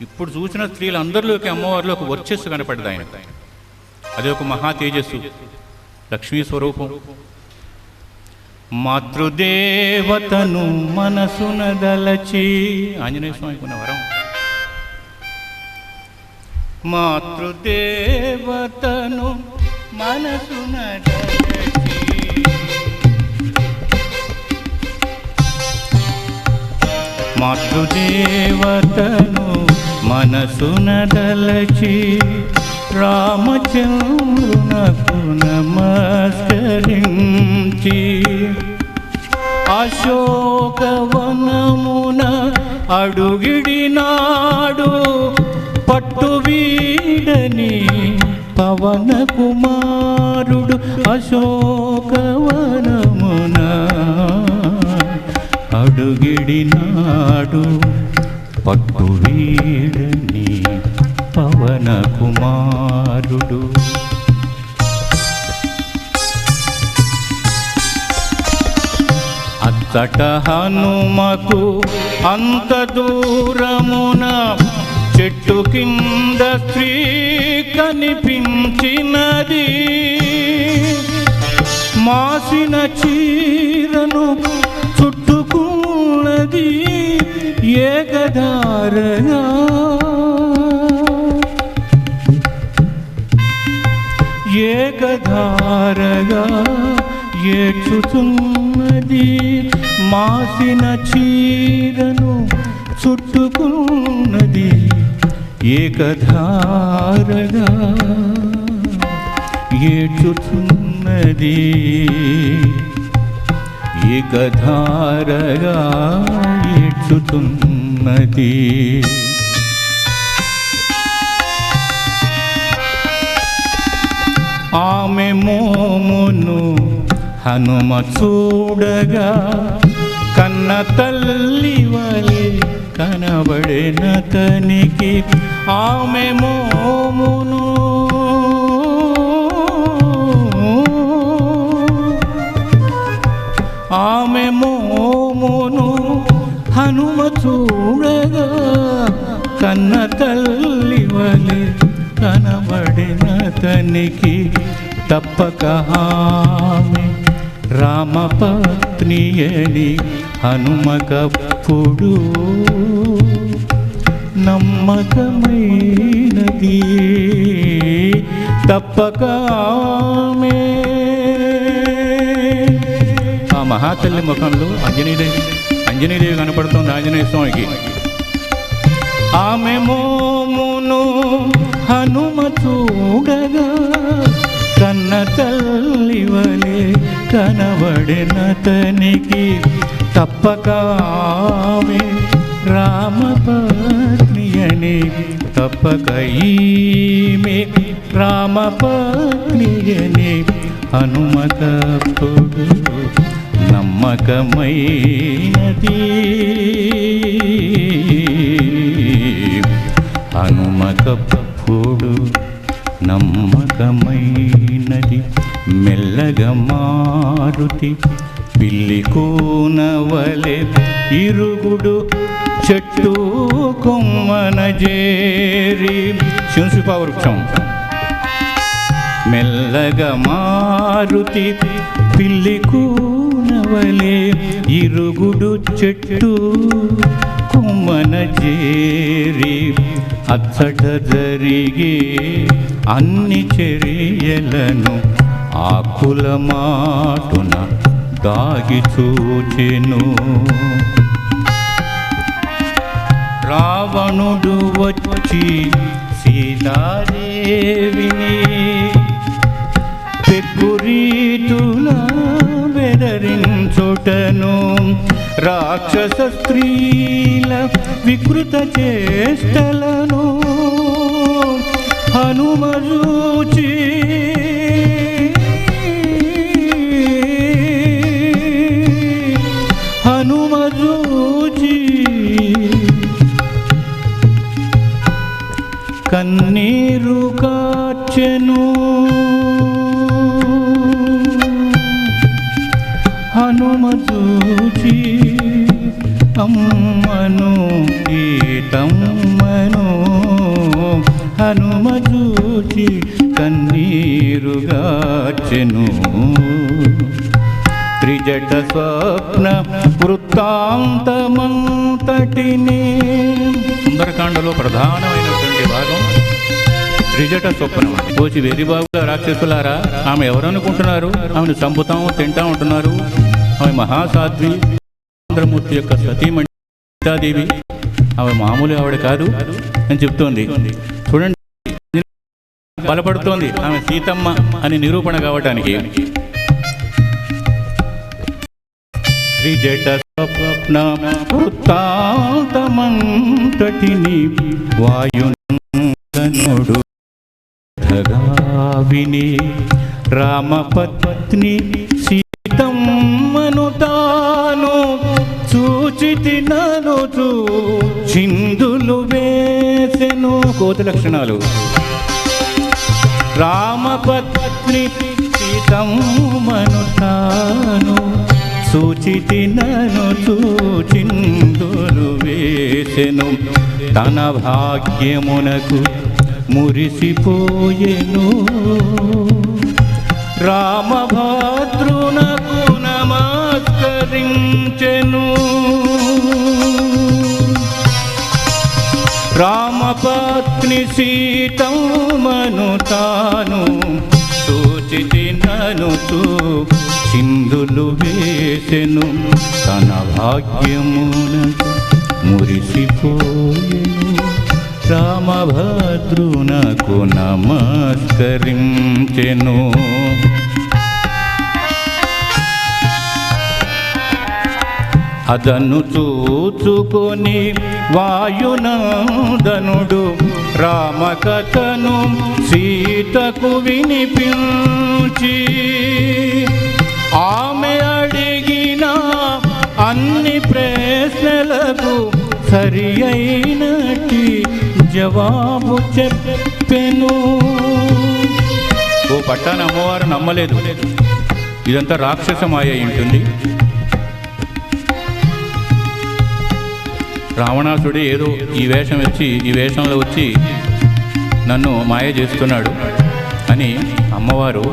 ఇప్పుడు చూసిన స్త్రీలందరిలోకి అమ్మవారిలో ఒక వర్చస్సు కనపడ్డది ఆయన. అది ఒక మహా తేజస్సు, లక్ష్మీ స్వరూపం. మాతృదేవతను మనసున దలచి, ఆంజనేయ స్వామికి ఉన్న వరం. మాతృదేవతను మనసున దలచి, మాతృదేవతను మనసున దలచి రామచంద్రునకు నమస్కరించి అశోకవనమున అడుగిడినాడు పట్టు వీడని పవన కుమారుడు. అశోకవనమున అడుగిడినాడు పట్టు వీడని పవన కుమారుడు. అచ్చట హనుమకు అంత దూరమున చెట్టు కింద స్త్రీ కనిపించినది. మాసిన చీరను చుట్టుకున్నది ఏకధారగా. ఏకధారగా ఏడ్చుతున్నది. మాసిన చీరను చుట్టుకున్నది ఏకధారగా ఏడ్చుతున్నది. ఏకధారగా ఏడ్చుతున్నది. ఆమె మోమును హనుమ చూడగా కన్న తల్లి వలె కనబడినతనికి. ఆమె మోమును ఆమె మోమును హనుమ చూడగా కన్న తల్లి వలె కనబడినతనికి. తప్పక ఆమె రామపత్నియని హనుమకప్పుడు నమ్మకమైనది. తప్పక ఆమె ఆ మహాతల్లి ముఖంలో అంజనీదేవి కనపడుతుంది ఆంజనేయ స్వామికి. ఆమె మోమును హనుమ చూడగా కన్న తల్లి వలె కనబడినతనికి. తప్పక ఆమె రామపత్నియని. తప్పక ఈమె రామపత్నియని హనుమకప్పుడు నమ్మకమైనది. హనుమకప్పుడు నమ్మకమైనది. మెల్లగా మారుతి పిల్లి కూనవలె ఇరుగుడు చెట్టు కొమ్మన చేరి. శింసుపా వృక్షం. మెల్లగా మారుతి పిల్లి కూనవలె ఇరుగుడు చెట్టు కొమ్మన చేరి. అచ్చట జరిగే అన్ని చర్యలను ఆకుల మాటున దాగి చూచెను. రావణుడు వచ్చి సీతాదేవిని పెక్కురీతులా బెదరించుటను. రాక్షస స్త్రీల వికృత చేష్టలను హనుమ చూచి కన్నీరు కార్చెను. హనుమ చూచి అమ్మను సీతమ్మను స్వప్న వృత్తాంతమంతటిని. సుందరకాండలో ప్రధానమైనటువంటి భాగం త్రిజట స్వప్నం. కోచి వెర్రిబాబుల రాక్షసులారా, ఆమె ఎవరనుకుంటున్నారు? ఆమెను చంపుతాం తింటా ఉంటున్నారు. ఆమె మహాసాధ్వి, చంద్రమూర్తి యొక్క సతీమణి సీతాదేవి. ఆమె మామూలు ఆవిడ కాదు అని చెప్తోంది. చూడండి, బలపడుతోంది ఆమె సీతమ్మ అని నిరూపణ కావటానికి. త్రిజట స్వప్న వృత్తాంతమంతటిని వాయునందనుడు విని రామపత్ని సీతమ్మను తాను చూచితి ననుచు చిందులు వేసెను. కోతి లక్షణాలు. రామపత్ని సీతమ్మను తాను చూచితి ననుచు చిందులు వేసెను. తన భాగ్యమునకు మురిసిపోయెను. రామభద్రునకు నమస్కరించెను. రామపత్ని సీతమ్మను తాను చూచితి ననుచు చిందులు వేసెను. తన భాగ్యమునకు మురిసిపోయెను. రామభద్రునకు నమస్కరించెను. అదను చూచుకొని వాయునందనుడు రామకథను సీతకు వినిపించి, ఆమె అడిగిన అన్ని ప్రశ్నలకు సరి అయినట్టి జవాబు చెప్పెను. ఓ పట్టాన అమ్మవారు నమ్మలేదు. ఇదంతా రాక్షస మాయ ఉంటుంది. రావణాసుడు ఏదో ఈ వేషంలో వచ్చి నన్ను మాయ చేస్తున్నాడు అని అమ్మవారు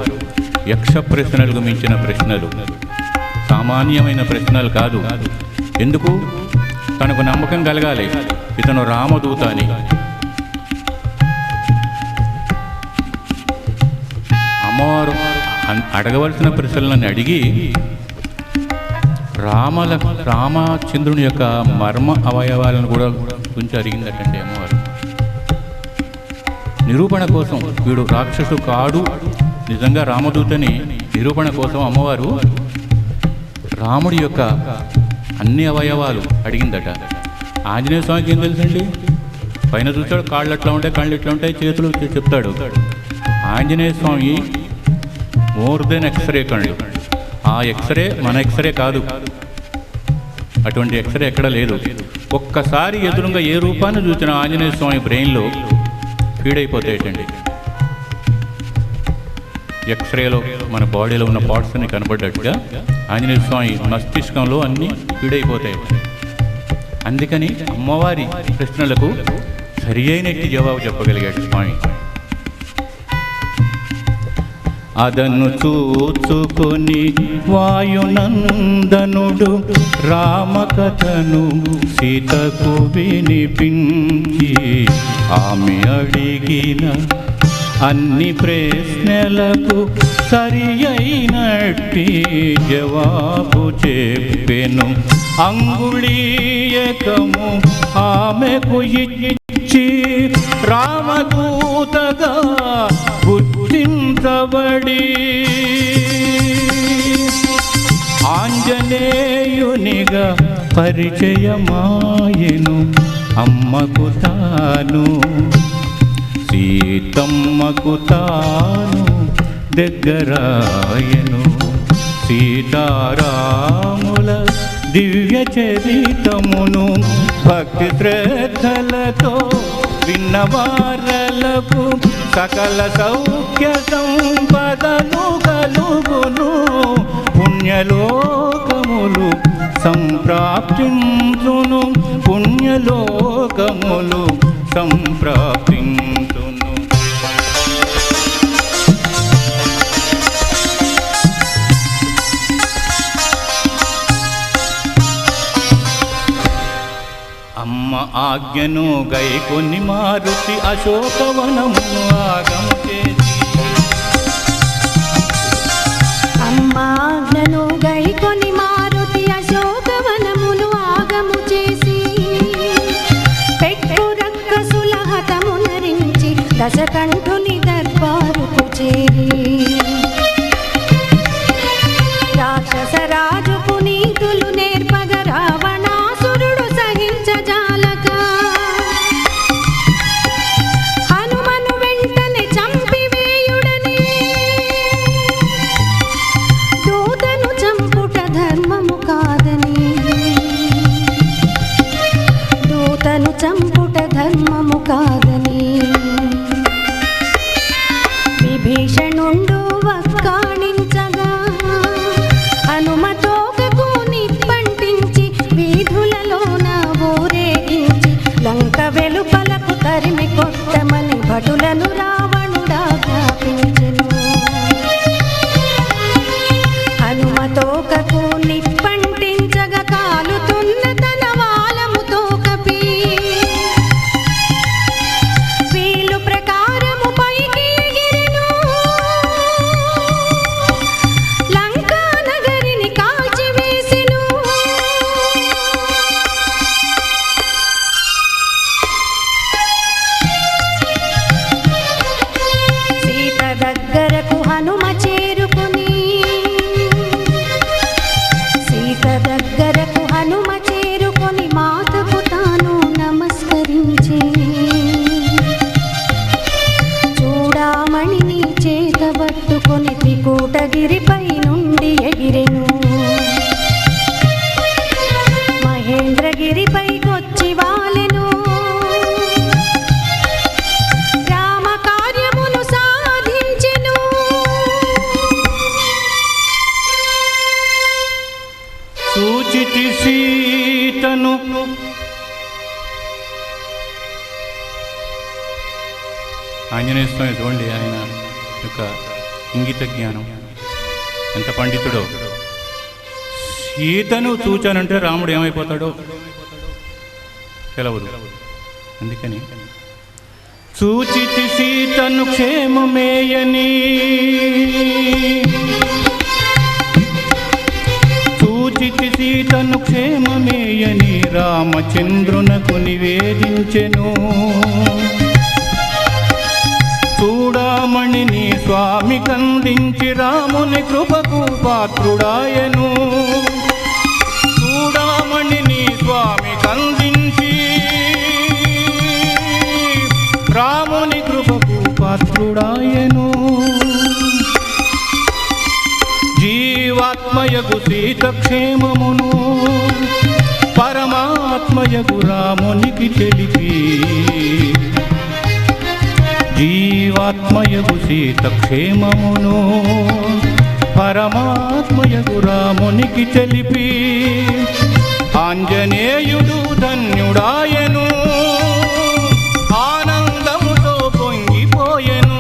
యక్ష ప్రశ్నలకు మించిన ప్రశ్నలు, సామాన్యమైన ప్రశ్నలు కాదు. ఎందుకు? తనకు నమ్మకం కలగాలి ఇతను రామదూత అని. అమ్మవారు అడగవలసిన ప్రశ్నలను అడిగి రామచంద్రుని యొక్క మర్మ అవయవాలను కూడా గురించి అడిగిందటండి అమ్మవారు. నిరూపణ కోసం, వీడు రాక్షసు కాడు నిజంగా రామదూతని నిరూపణ కోసం అమ్మవారు రాముడి యొక్క అన్ని అవయవాలు అడిగిందట. ఆంజనేయ స్వామికి ఏం తెలుసండి? పైన చూస్తాడు, కాళ్ళు ఎట్లా ఉంటాయి, కళ్ళు ఎట్లా ఉంటాయి, చేతులు చెప్తాడు. ఆంజనేయ స్వామి మోర్ దెన్ ఎక్స్రే కళ్ళు. ఆ ఎక్స్రే మన ఎక్స్రే కాదు, అటువంటి ఎక్స్రే ఎక్కడ లేదు. ఒక్కసారి ఎదురుగా ఏ రూపాన్ని చూసిన ఆంజనేయ స్వామి బ్రెయిన్లో ఫీడ్ అయిపోతాయటండి. ఎక్స్రేలో మన బాడీలో ఉన్న పార్ట్స్ అన్ని కనబడ్డట్టుగా ఆంజనేయ స్వామి మస్తిష్కంలో అన్నీ ఫీడ్ అయిపోతాయి. అందుకని అమ్మవారి ప్రశ్నలకు సరి అయినట్టి జవాబు చెప్పగలిగాడు స్వామి. అదను చూచుకొని వాయునందనుడు రామకథను సీతకు వినిపించి, ఆమె అడిగిన అన్ని ప్రశ్నలకు సరి అయినట్టి జవాబు చెప్పెను. అంగుళీయకము ఆమెకు ఇచ్చి రామదూతగా గుర్తించబడి, ఆంజనేయునిగా పరిచయమాయెను అమ్మకు తాను. సీతమ్మకు తాను దగ్గరాయను. సీతారాముల దివ్య చరితమును భక్తి శ్రద్ధలతో విన్నవారలకు సకల సౌఖ్య సంపదలు కలుగును. పుణ్యలోకములు సంప్రాప్తించును. పుణ్యలోకములు సంప్రాప్తించును. ఆజ్ఞను గైకొని మారుతి అశోకవనమును ఆగము చేసి అమ్మాజ్ఞను గైకొని మారుతి అశోకవనమును ఆగము చేసి పెట్టు రక్కసుల హతమునరించి దశకంఠుని దర్బారుకు చేరి రాక్షసరాజుకు నీతులు నేర్పగ రావణాసురుడు సహించజాలక హనుమను వెంటనే చంపివేయుడని దూతను చంపుట ధర్మము కాదని దూతను చంపుట ధర్మము కాదని విభీషణుండు వక్కాణించగా హనుమతోకకు నిప్పంటించి వీధులలోన ఊరేగించి లంక వెలుపలకు తరిమి కొట్టమని భటులను రావణుడాజ్ఞాపించెను. హనుమతోకకు నిప్పంటించగా కాలుతున్న తన వాలముతో కపి వీలు ప్రకారము పైకి ఎగిరెను. లంకా నగరిని కాల్చివేసెను. సీత దగ్గరకు హనుమ చేరుకుని సీత దగ్గరకు హనుమ చేరుకొని మాతకు తాను నమస్కరించి చూడామణిని చేతబట్టుకొని త్రికూటగిరిపై నుండి ఎగిరెను. మహేంద్రగిరిపైకొచ్చి వాలెను. రామ కార్యమును సాధించెను. సూచితి సీతను ఆంజనేయ స్వామి చూడండి, ఆయన యొక్క ఇంగిత జ్ఞానం ఎంత పండితుడో. సీతను చూచానంటే రాముడు ఏమైపోతాడో తెలవదు. అందుకని సూచితి సీతను క్షేమమేయని సూచితి సీతను క్షేమమేయని రామచంద్రునకు నివేదించెను. చూడామణిని స్వామి కందించి రాముని కృపకు పాత్రుడాయను. చూడామణిని స్వామి కందించి రాముని కృపకు పాత్రుడాయను. జీవాత్మయగు సీత క్షేమమును పరమాత్మయగు రామునికి తెలిపి జీవాత్మయగు సీత క్షేమమును పరమాత్మయగు రామునికి తెలిపి ఆంజనేయుడు ధన్యుడాయను. ఆనందముతో పొంగిపోయెను.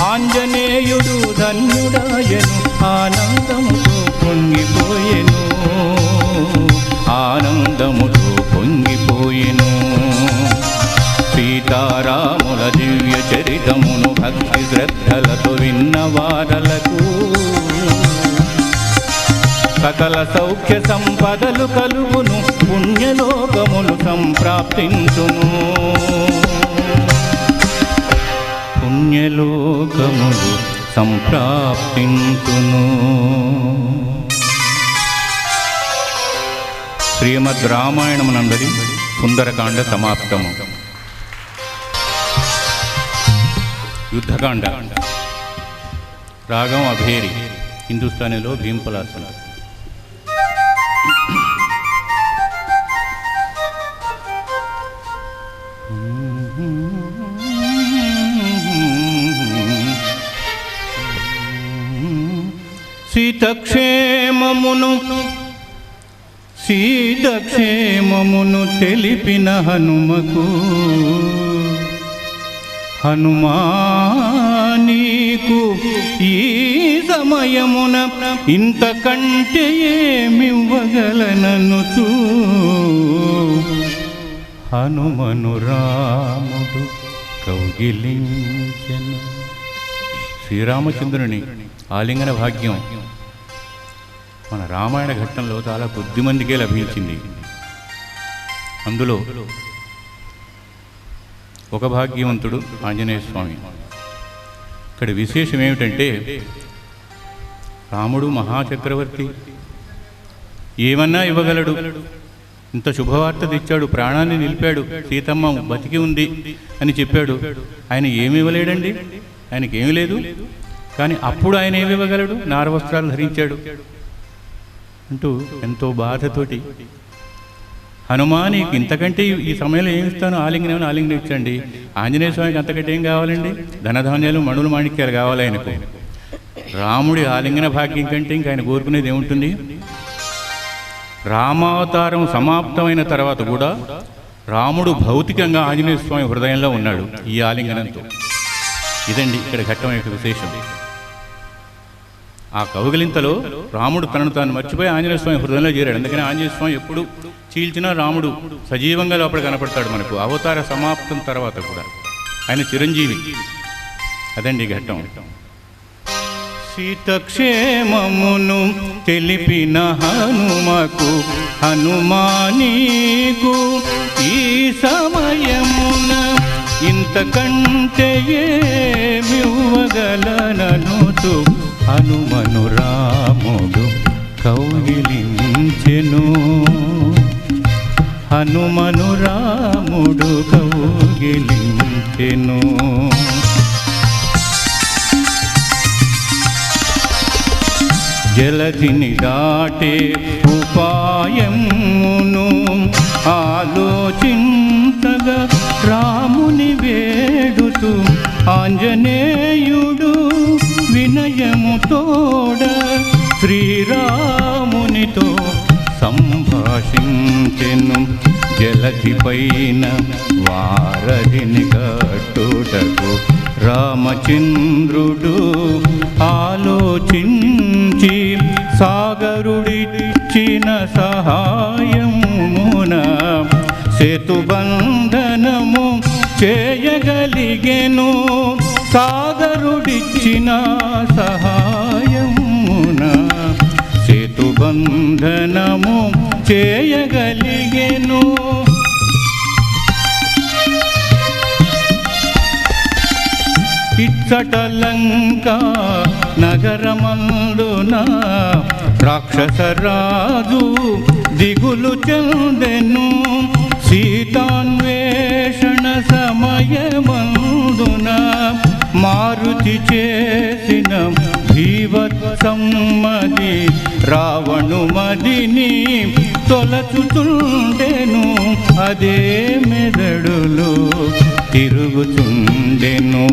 ఆంజనేయుడు ధన్యుడాయను. ఆనందముతో పొంగిపోయెను. ఆనందముతో పొంగిపోయెను. సీతారాముల దివ్య చరితమును భక్తి శ్రద్ధలతో విన్నవారలకు సకల సౌఖ్య సంపదలు కలుగును. పుణ్యలోకములు సంప్రాప్తించును. పుణ్యలోకములు సంప్రాప్తించును. శ్రీమద్ రామాయణమునందరి సుందరకాండ సమాప్తము. యుద్ధకాండ రాగం అభేరి, హిందుస్థానీలో భీంపలాసన. సీతక్షేమమును తెలిపిన హనుమకు హనుమా నీకు ఈ సమయమున ఇంతకంటే ఏమివ్వగలననుచూ హనుమను రాముడు కౌగిలించెను. శ్రీరామచంద్రుని ఆలింగన భాగ్యం మన రామాయణ ఘట్టంలో చాలా కొద్ది మందికే లభించింది. అందులో ఒక భాగ్యవంతుడు ఆంజనేయ స్వామి. ఇక్కడ విశేషం ఏమిటంటే రాముడు మహాచక్రవర్తి, ఏమన్నా ఇవ్వగలడు. ఇంత శుభవార్త తెచ్చాడు, ప్రాణాన్ని నిలిపాడు, సీతమ్మ బతికి ఉంది అని చెప్పాడు. ఆయన ఏమి ఇవ్వలేడండి, ఆయనకి ఏమీ లేదు. కానీ అప్పుడు ఆయన ఏమి ఇవ్వగలడు? నారవస్త్రాలు ధరించాడు అంటూ ఎంతో బాధతోటి హనుమా నీకు ఇంతకంటే ఈ సమయంలో ఏమి ఇస్తాను, ఆలింగనం ఆలింగనం ఇచ్చండి. ఆంజనేయ స్వామికి అంతకంటే ఏం కావాలండి? ధనధాన్యాలు మణులు మాణిక్యాలు కావాలి ఆయనకు. రాముడి ఆలింగన భాగ్యం కంటే ఇంకా ఆయన కోరుకునేది ఏముంటుంది? రామావతారం సమాప్తమైన తర్వాత కూడా రాముడు భౌతికంగా ఆంజనేయ స్వామి హృదయంలో ఉన్నాడు ఈ ఆలింగనంతో. ఇదండి ఇక్కడ ఘట్టం యొక్క విశేషం. ఆ కౌగిలింతలో రాముడు తనను తాను మర్చిపోయి ఆంజనేయ స్వామి హృదయంలో చేరాడు. అందుకని ఆంజనేయ స్వామి ఎప్పుడు చీల్చినా రాముడు సజీవంగా లోపల కనపడతాడు మనకు అవతార సమాప్తం తర్వాత కూడా. ఆయన చిరంజీవి. అదండి ఘట్టం. సీతక్షేమమును తెలిపిన హనుమకు హనుమానీకు ఈ సమయమున ఇంతకంటే ఏమివ్వగలననుచు హనుమను రాముడు కౌగిలించెను. హనుమను రాముడు కౌగిలించెను. జలధిని దాటే ఉపాయమును ఆలోచించగా రాముని వేడుతూ ఆంజనేయుడు వినయము తోడ శ్రీరామునితో సంభాషించెను. జలధి పైన వారధిని కట్టుటకు రామచంద్రుడు ఆలోచించి సాగరుడిచ్చిన సహాయమున సేతుబంధనము చేయగలిగెను. సాగరుడిచ్చిన సహాయమున సేతుబంధనము చేయగలిగెను. ఇచ్చట లంక నగరమందున రాక్షసరాజు దిగులు చెందెను. సీతాన్వేషణ సమయమందున మారుతి చేసిన భీవత్సమ్మది రావణుమదిని తొలచుచుండెను. అదే మెదడులో తిరుగుచుండెను.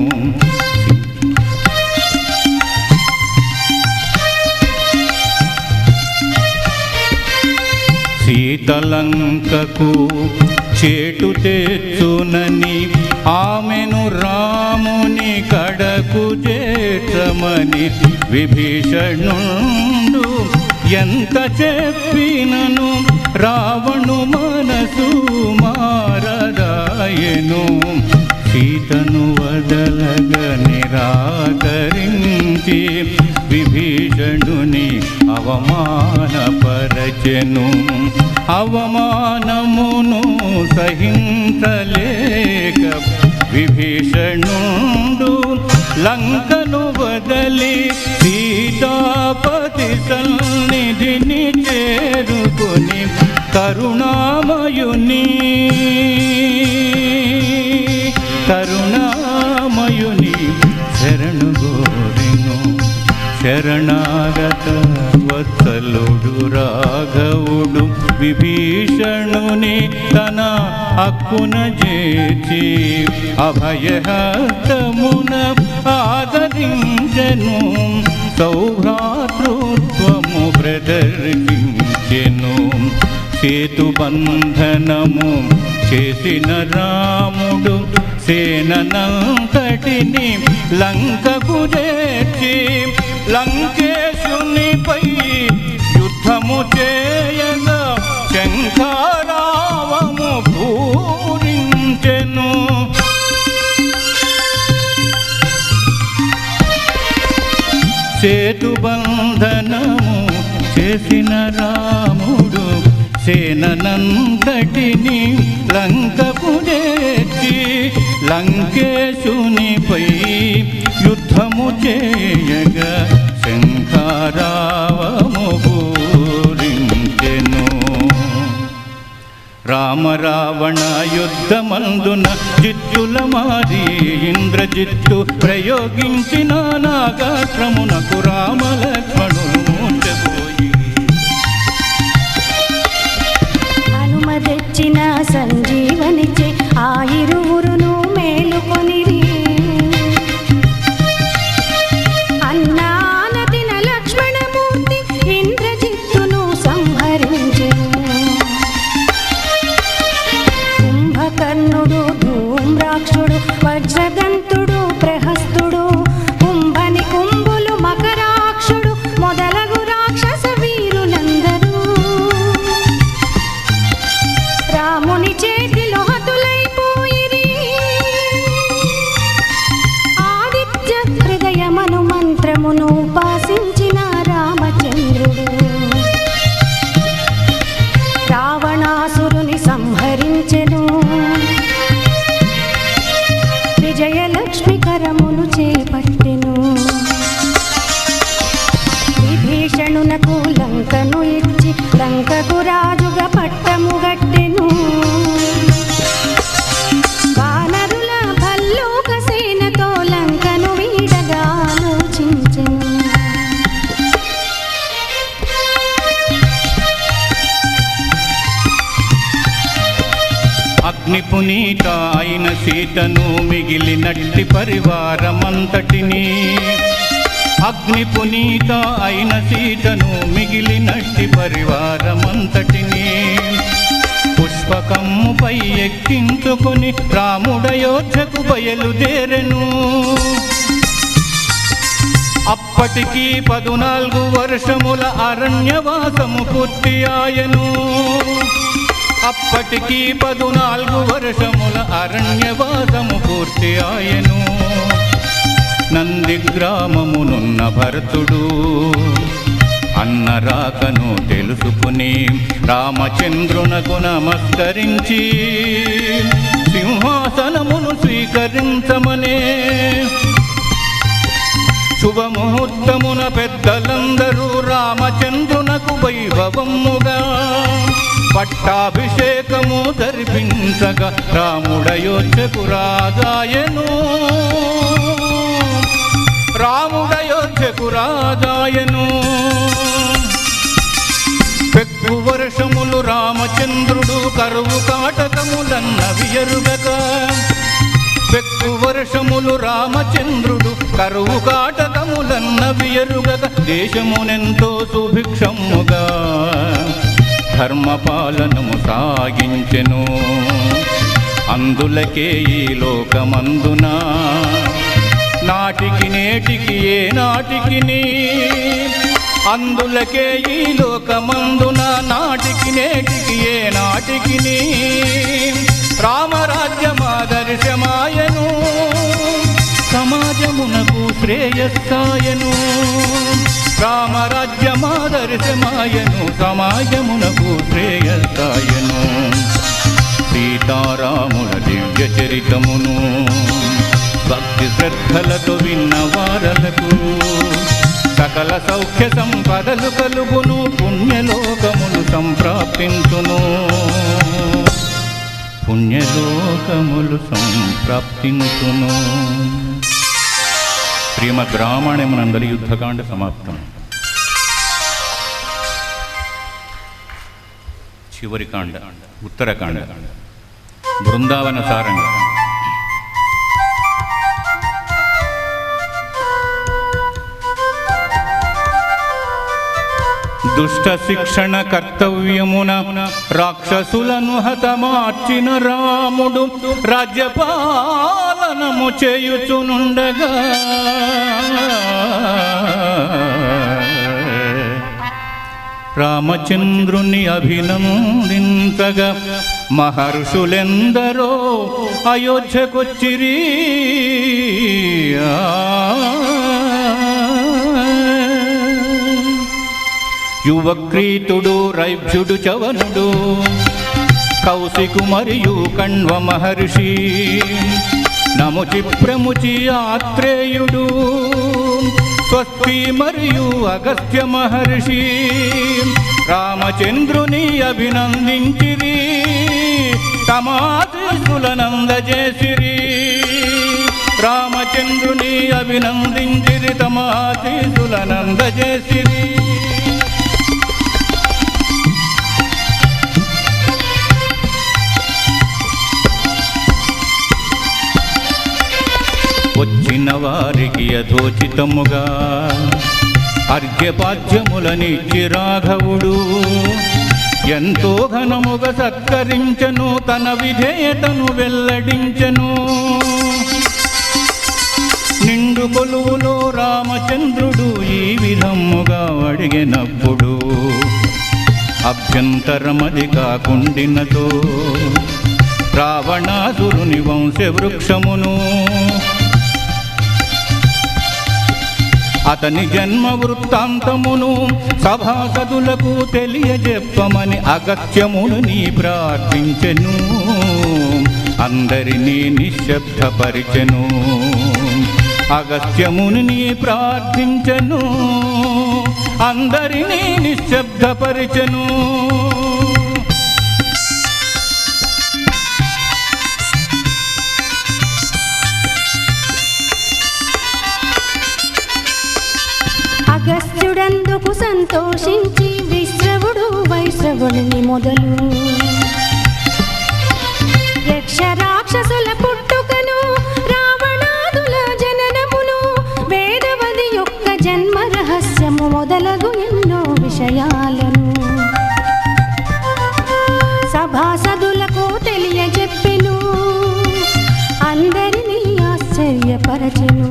సీతలంకకు చేటు తెచ్చునని ఆమెను రాముని కడకు చేర్చమని విభీషణుండు ఎంత చెప్పినను రావణు మనసు మారదాయెను. సీతను వదలగ నిరాకరించి విభీషణుని అవమానపరచెను. అవమానమును సహించలేక విభీషణుండు లంకను వదలి సీతాపతి సన్నిధిని చేరుకొని కరుణామయుని శరణు గోరెను. శరణాగత వత్సలుడు రాఘవుడు విభీషణుని తన హక్కున చేర్చి అభయహస్తమున ఆదరించెను. సౌభ్రాతృత్వము ప్రదర్శించెను. సేతుబంధనము చేసిన రాముడు సేనంతటిని లంకకు చేర్చి లంకేశునిపై యుద్ధము చేయగా శంఖారావము పూరించెను. సేతుబంధనము చేసిన రాముడు సేనంతటిని లంకకు చేర్చి లంకేశునిపై యుద్ధము చేయగా శంఖారావము పూరించెను. రామ రావణ యుద్ధమందున జిత్తుల మారి ఇంద్రజిత్తు ప్రయోగించిన నాగాస్త్రమునకు రామలక్ష్మణులు మూర్ఛపోయి హనుమదెచ్చిన సంజీవనిచే ఆ ఇరువురును మేలుకొనిరి. అన్నానతిన లక్ష్మణమూర్తి ఇంద్రజిత్తును సంహరించెను. కుంభకర్ణుడు ధూమ్రాక్షుడు వజ్రదంతుడు ప్రహస్తుడు కుంభని కుంభులు మకరాక్షుడు మొదలగు రాక్షస వీరులందరూ రాముని చేతిలో హతులైపోయిరి. ఆదిత్య హృదయమను మంత్రమును ఉపాసించిన రామచంద్రుడు రావణాసురుని సంహరించెను. విజయలక్ష్మి కరమును చేపట్టెను. విభీషణునకు లంకను ఇచ్చి లంకకు రాజుగా పట్టము గట్టెను. వానరుల భల్లూక సేనతో లంకను వీడగా ఆలోచించెను. అగ్ని పునీత అయిన సీతను మిగిలినట్టి పరివారమంతటిని అగ్ని పునీత అయిన సీతను మిగిలినట్టి పరివారమంతటిని పుష్పకమ్ముపై ఎక్కించుకొని రాముడయోధ్యకు బయలుదేరెను. అప్పటికి 14 వర్షముల అరణ్యవాసము పూర్తి ఆయను. అప్పటికి 14 వర్షముల అరణ్యవాసము పూర్తి ఆయను. నంది గ్రామమునున్న భరతుడు అన్న రాకను తెలుసుకుని రామచంద్రునకు నమస్కరించి సింహాసనమును స్వీకరించమనే శుభముహూర్తమున పెద్దలందరూ రామచంద్రునకు వైభవముగా పట్టాభిషేకము జరిపించగా రాముడయోధ్యకు రాజాయను. రాముడయోధ్యకు రాజాయను. పెక్కు వర్షములు రామచంద్రుడు కరువు కాటకములన్నవి ఎరుగగా పెక్కు వర్షములు రామచంద్రుడు కరువు కాటకములన్నవి ఎరుగగా దేశమునెంతో సుభిక్షముగా ధర్మపాలనము సాగించెను. అందులకే ఈ లోకమందున నాటికి నేటికి ఏ నాటికిని అందులకే ఈ లోకమందున నాటికి నేటికి ఏ నాటికిని రామరాజ్యమాదర్శమాయను. సమాజమునకు శ్రేయస్సాయను. రామరాజ్యమాదర్శమాయను. సమాజమునకు శ్రేయస్సాయను. సీతారాముల దివ్య చరితమును భక్తి శ్రద్ధలతో విన్నవారలకు సకల సౌఖ్య సంపదలు కలుగును. పుణ్యలోకములు సంప్రాప్తించును. పుణ్యలోకములు సంప్రాప్తించును. శ్రీమద్ రామాయణమునందలి యుద్ధకాండ సమాప్తం. చివరి కాండ ఉత్తరకాండ బృందావన సారంగ. దుష్ట శిక్షణ కర్తవ్యమున రాక్షసులను హతమార్చిన రాముడు రాజ్యపాలనమును పాలనము చేయుచునుండగా రామచంద్రుని అభినందించగా మహర్షులెందరో అయోధ్యకొచ్చిరి. యువక్రీతుడు రైభ్యుడు చవనుడు కౌశికు మరియు కణ్వ మహర్షి నముచి ప్రముచి ఆత్రేయుడు స్వస్తి మరియు అగస్త్య మహర్షి రామచంద్రుని అభినందించిరి, తమాశీసులనందజేసిరి. రామచంద్రుని అభినందించిరి, తమాశీసులనందజేసిరి. వచ్చిన వారికి యథోచితముగా అర్ఘ్యపాద్యములనిచ్చి రాఘవుడు ఎంతో ఘనముగా సత్కరించెను, తన విధేయతను వెల్లడించెను. నిండు కొలువులో రామచంద్రుడు ఈ విధముగా అడిగినప్పుడు అభ్యంతరమది కాకుండినతో రావణాసురుని వంశవృక్షమును అతని జన్మ వృత్తాంతమును సభాసదులకు తెలియజెప్పమని అగత్యముని ప్రార్థించెను. అందరినీ నిశ్శబ్దపరిచెను. అగత్యముని ప్రార్థించెను, అందరినీ నిశ్శబ్దపరిచెను. అగస్త్యుడందుకు సంతోషించి విశ్రవుడు వైశ్రవుని మొదలు యక్ష రాక్షసుల పుట్టుకను రావణాదుల జననమును వేదవది యొక్క జన్మ రహస్యము మొదలగు ఎన్నో విషయాలను సభాసదులకు తెలియజెప్పెను. అందరినీ ఆశ్చర్యపరచెను.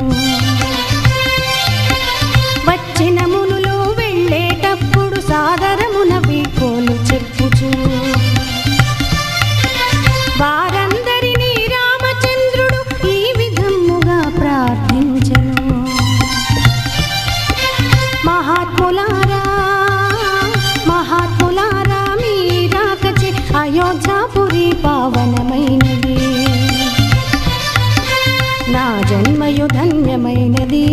వచ్చిన మునులు వెళ్ళేటప్పుడు సాదరమున వీడ్కోలు చెప్పుచు వారందరినీ రామచంద్రుడు ఈ విధముగా ప్రార్థించెను. మహాత్ములారా మహాత్ములారా, మీరాకచి అయోధ్యాపురి పావనమైనది. నా జన్మయు ధన్యమైనది.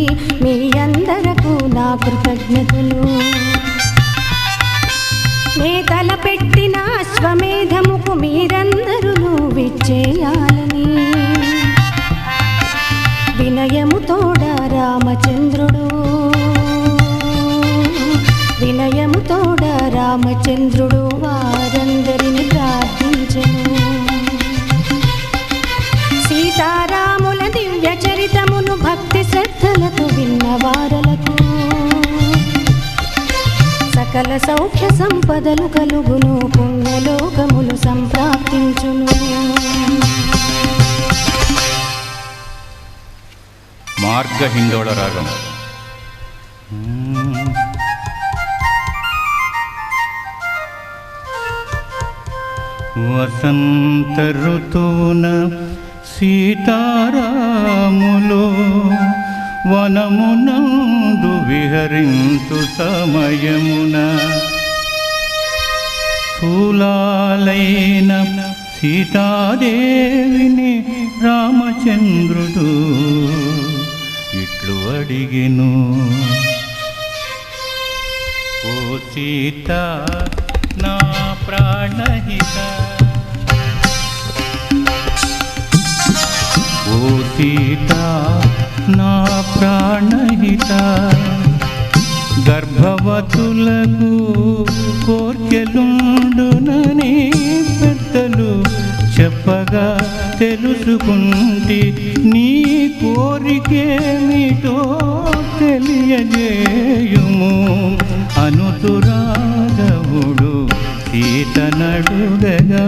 మీ అందరకు నా కృతజ్ఞతలు. నే తలపెట్టిన అశ్వమేధముకు మీరందరూ విచ్చేయాలని వినయముతోడ రామచంద్రుడు వినయముతోడ రామచంద్రుడు వారందరిని ప్రార్థించెను. సీతారాముల దివ్య చరితమును భక్తి శ్రద్ధలతో విన్నవారలకు సకల సౌఖ్య సంపదలు కలుగును, పుణ్యలోకములు సంప్రాప్తించును. మార్గహిందోళ రాగం. వసంత ఋతువున సీతారాములు వనమునందు విహరించు సమయమున శూలాలైన సీతాదేవిని రామచంద్రుడు ఇట్లు అడిగెను. ఓ సీత నా ప్రాణహిత, ఓ సీత నా ప్రాణహిత, గర్భవతులకు కోర్కెలుండునని పెద్దలు చెప్పగా తెలుసుకుంటి. నీ కోరికేమిటో తెలియజేయుము అనుతు రాఘవుడు సీతనడుగగా.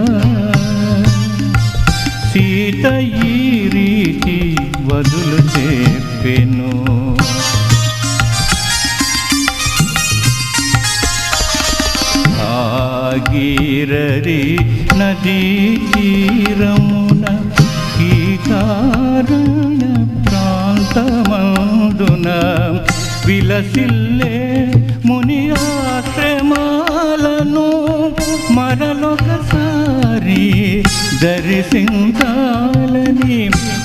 సీత ఈ రీతి వదులు చెప్పెను. ఆగిరరి నదీ తీరమున ఈ కారుణ్య ప్రాంతమందున విలసిల్లే ముని ఆశ్రమాలను మరలొకసారి దర్శించాలని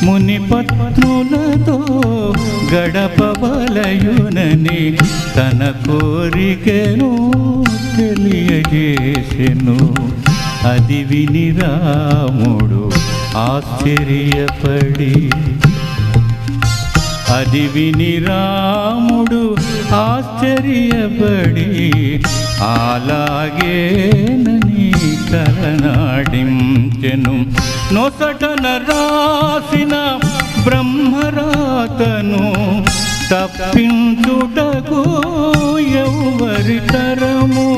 ముని పత్నులతో గడపవలయునని తన కోరికను తెలియజేసెను. అది విని రాముడు ఆశ్చర్యపడి, అది విని రాముడు ఆశ్చర్యపడి అలాగేనని తలనాడించెను. నొసటన రాసిన బ్రహ్మరాతను తప్పించుటకు ఎవ్వరి తరము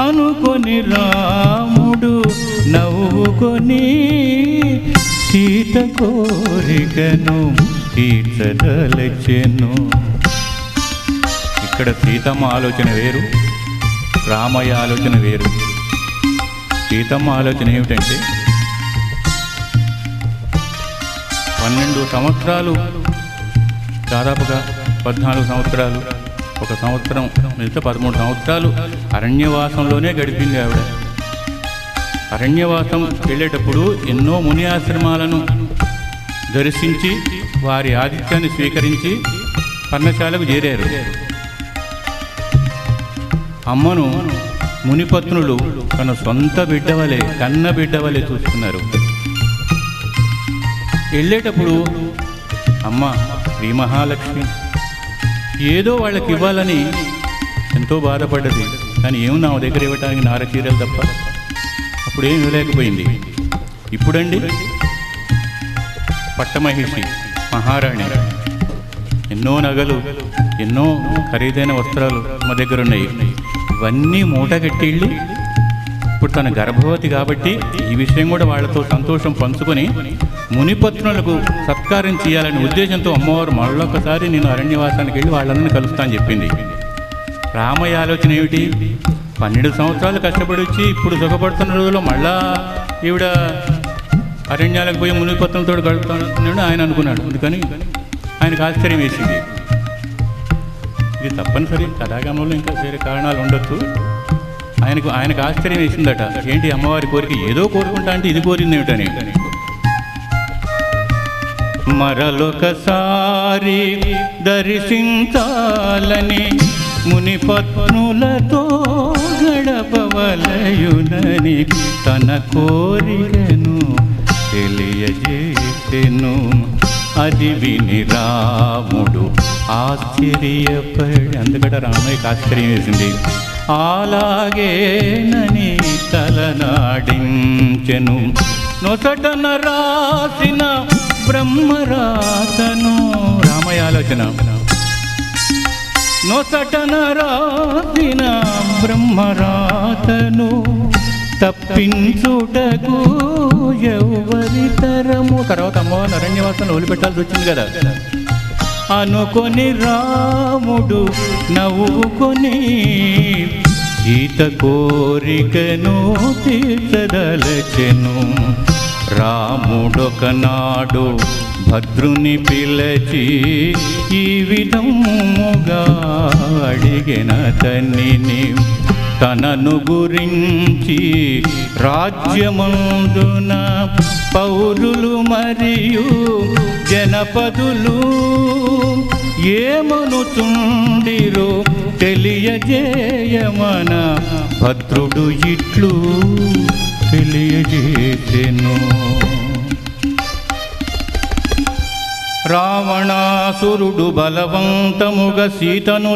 అనుకొని రాముడు నవ్వుకొని సీత కోరికను తీర్చదలచెను. ఇక్కడ సీతమ్మ ఆలోచన వేరు, రామయ్య ఆలోచన వేరు. సీతమ్మ ఆలోచన ఏమిటంటే 12 సంవత్సరాలు, దాదాపుగా 14 సంవత్సరాలు, ఒక సంవత్సరం మిగతా 13 సంవత్సరాలు అరణ్యవాసంలోనే గడిపింది ఆవిడ. అరణ్యవాసం వెళ్ళేటప్పుడు ఎన్నో ముని ఆశ్రమాలను దర్శించి వారి ఆతిథ్యాన్ని స్వీకరించి పర్ణశాలకు చేరారు. అమ్మను మునిపత్నులు తన సొంత బిడ్డవలే, కన్న బిడ్డవలే చూసుకున్నారు. వెళ్ళేటప్పుడు అమ్మ శ్రీ మహాలక్ష్మి ఏదో వాళ్ళకి ఇవ్వాలని ఎంతో బాధపడ్డది. కానీ ఏముంది ఆమె దగ్గర ఇవ్వటానికి నారచీరలు తప్ప, అప్పుడేం ఇవ్వలేకపోయింది. ఇప్పుడండి పట్టమహిషి మహారాణి, ఎన్నో నగలు, ఎన్నో ఖరీదైన వస్త్రాలు మా దగ్గర ఉన్నాయి. ఇవన్నీ మూట కట్టిళ్ళి ఇప్పుడు తన గర్భవతి కాబట్టి ఈ విషయం కూడా వాళ్ళతో సంతోషం పంచుకొని మునిపత్నులకు సత్కారం చేయాలనే ఉద్దేశంతో అమ్మవారు మళ్ళొకసారి నేను అరణ్యవాసానికి వెళ్ళి వాళ్ళందరినీ కలుస్తా అని చెప్పింది. రామయ్య ఆలోచన ఏమిటి? 12 సంవత్సరాలు కష్టపడి వచ్చి ఇప్పుడు సుఖపడుతున్న రోజుల్లో మళ్ళా ఈవిడ అరణ్యాలకు పోయి మునిపత్నులతో గడుపుతున్నాడు ఆయన అనుకున్నాడు. అందుకని ఆయనకు ఆశ్చర్యం వేసింది. ఇది తప్పనిసరి కథాగమంలో ఇంకా వేరే కారణాలు ఉండొచ్చు. ఆయనకు ఆశ్చర్యం వేసిందట. ఏంటి అమ్మవారి కోరిక, ఏదో కోరుకుంటా అంటే ఇది కోరింది ఏమిటని. మరలొకసారి దర్శించాలని మునిపత్నులతో గడపవలయునని తన కోరికను తెలియజేసెను. అది విని రాముడు ఆశ్చర్యపడి, అందుకట రామయ్యకి ఆశ్చర్యం వేసింది. అలాగేనని తలనాడించెను. నొసటన రాసిన బ్రహ్మరాతను, రామయ్య ఆలోచన, నొసటన రాసిన బ్రహ్మరాతను తప్పించుటకు ఎవ్వరి తరము. తర్వాత అమ్మవారిని అరణ్యవాసంలో వదిలిపెట్టాల్సి వచ్చింది కదా అనుకొని రాముడు నవ్వుకొని సీత కోరికను తీర్చదలచెను. రాముడొకనాడు భద్రుని పిలచి ఈ విధముగా అడిగిన తన్నిని, తనను గురించి రాజ్యమందున పౌరులు మరియు జనపదులు ఏమనుచుండిరో తెలియజేయమన భద్రుడు ఇట్లు తెలియజేసెను. రావణాసురుడు బలవంతముగా సీతను